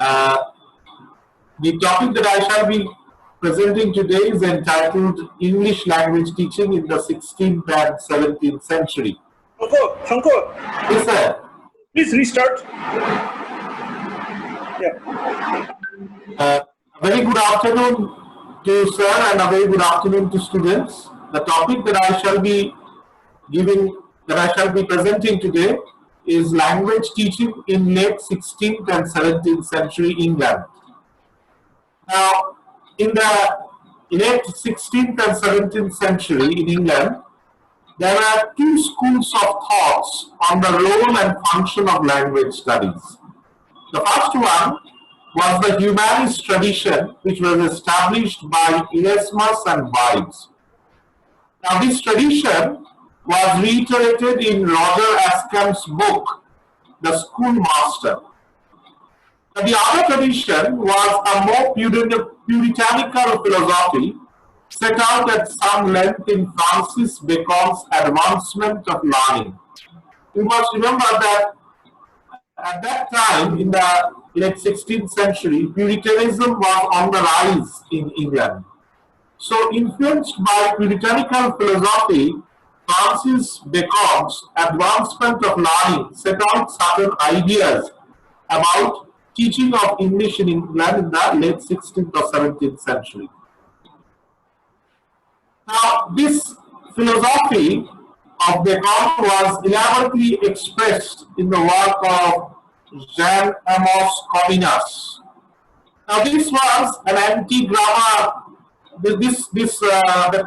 The topic that I shall be presenting today is entitled English Language Teaching in the 16th and 17th Century. Shankar, Yes, sir. please restart. A very good afternoon to sir and a very good afternoon to students. The topic that I shall be presenting today is language teaching in late 16th and 17th century England. Now, in the late 16th and 17th century in England, there were two schools of thoughts on the role and function of language studies. The first one was the humanist tradition, which was established by Erasmus and Vives. Now, this tradition was reiterated in Roger Ascham's book, The Schoolmaster. Now, the other tradition was a more puritanical philosophy set out at some length in Francis Bacon's Advancement of Learning. You must remember that at that time, in the late 16th century, Puritanism was on the rise in England. So, influenced by puritanical philosophy, Francis Bacon's Advancement of Learning set out certain ideas about teaching of English in England in the late 16th or 17th century. Now, this philosophy of Bacon was elaborately expressed in the work of Jean-Amos Comines. Now, this was an anti-grammar. The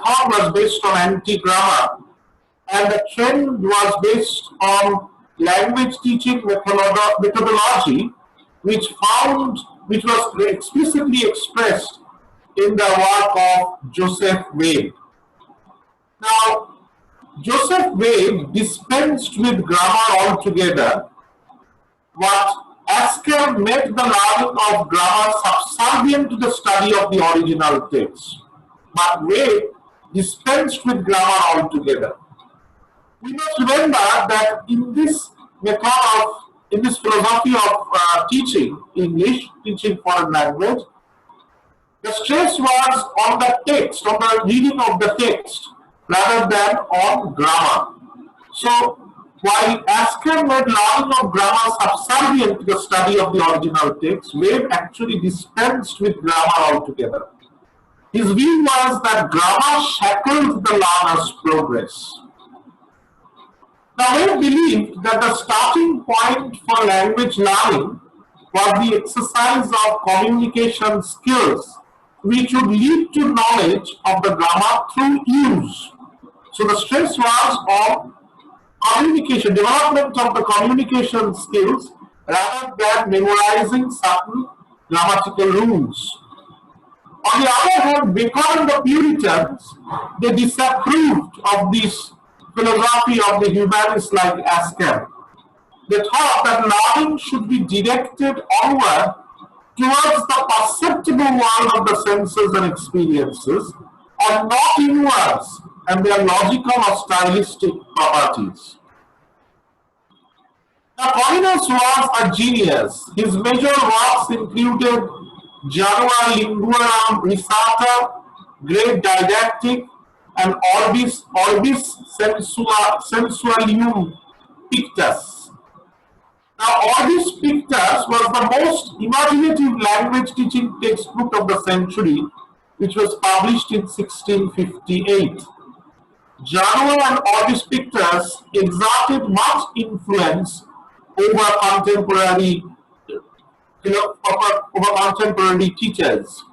thought was based on anti-grammar, and the trend was based on language teaching methodology, which was explicitly expressed in the work of Joseph Wade. Now, Joseph Wade dispensed with grammar altogether, but Ascham made the learning of grammar subservient to the study of the original text. But Wade dispensed with grammar altogether. We must remember that in this philosophy of teaching English, teaching foreign language, the stress was on the text, on the reading of the text, rather than on grammar. So, while Ascham made learning of grammar subservient to the study of the original text, Wade actually dispensed with grammar altogether. His view was that grammar shackled the learner's progress. Now, Wade believed that the starting point for language learning was the exercise of communication skills, which would lead to knowledge of the grammar through use. So the stress was on communication, development of the communication skills rather than memorizing certain grammatical rules. On the other hand, Bacon and the Puritans, they disapproved of this philosophy of the humanists like Ascham. They thought that learning should be directed onward towards the perceptible world of the senses and experiences, and not inwards and their logical or stylistic properties. Now, Comines was a genius. His major works included Janua Linguarum Risata, Great Didactic, and Orbis Sensualium Pictus. Now, Orbis Pictus was the most imaginative language teaching textbook of the century, which was published in 1658. Janua and Orbis Pictus exerted much influence over contemporary teachers.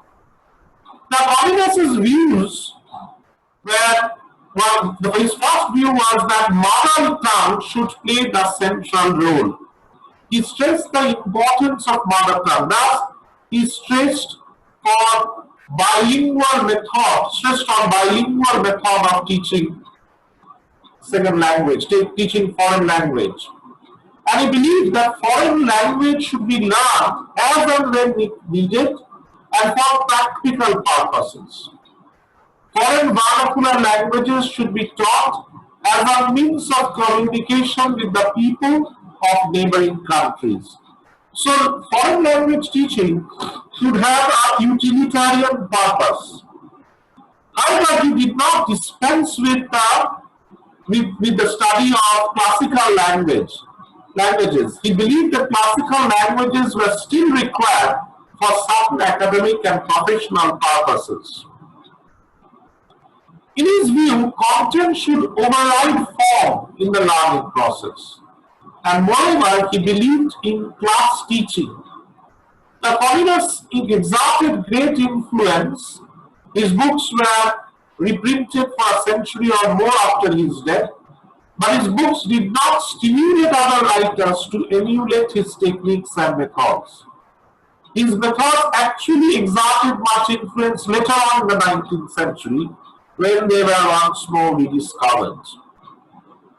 Now, Comines' views his first view was that mother tongue should play the central role. He stressed the importance of mother tongue. Thus, he stressed on bilingual method of teaching second language, teaching foreign language. And he believed that foreign language should be learned as and when needed and for practical purposes. Foreign vernacular languages should be taught as a means of communication with the people of neighboring countries. So, foreign language teaching should have a utilitarian purpose. However, he did not dispense with the study of classical languages. He believed that classical languages were still required for certain academic and professional purposes. In his view, content should override form in the learning process. And moreover, he believed in class teaching. The communists exerted great influence. His books were reprinted for a century or more after his death, but his books did not stimulate other writers to emulate his techniques and methods. His methods actually exerted much influence later on in the 19th century when they were once more rediscovered.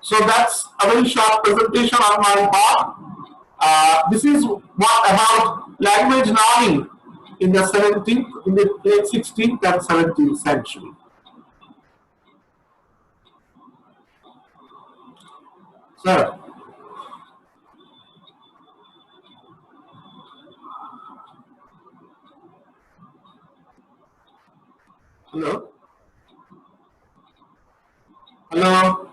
So that's a very short presentation on my part. This is what about language learning in the late 16th and 17th century. Sir. Hello? Hello?